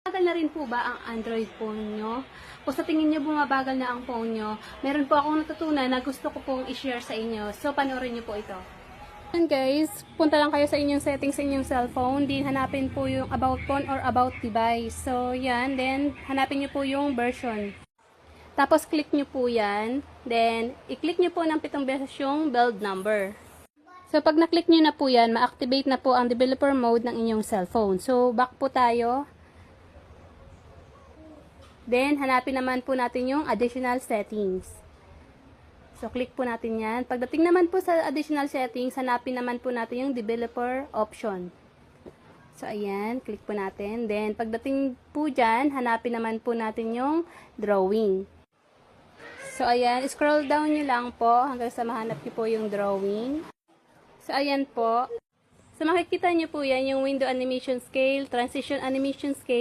Mabagal na rin po ba ang Android phone nyo? Kung sa tingin nyo bumabagal na ang phone nyo, meron po akong natutunan na gusto ko pong i-share sa inyo. So, panoorin nyo po ito. Ayan guys, punta lang kayo sa inyong settings sa inyong cellphone. Then, hanapin po yung about phone or about device. So, yan. Then, hanapin nyo po yung version. Tapos, click nyo po yan. Then, i-click nyo po ng 7 beses yung build number. So, pag na-click nyo na po yan, ma-activate na po ang developer mode ng inyong cellphone. So, back po tayo. Then, hanapin naman po natin yung additional settings. So, click po natin yan. Pagdating naman po sa additional settings, hanapin naman po natin yung developer option. So, ayan, click po natin. Then, pagdating po dyan, hanapin naman po natin yung drawing. So, ayan, scroll down nyo lang po hanggang sa mahanap nyo po yung drawing. So, ayan po. So, makikita nyo po yan, yung window animation scale, transition animation scale,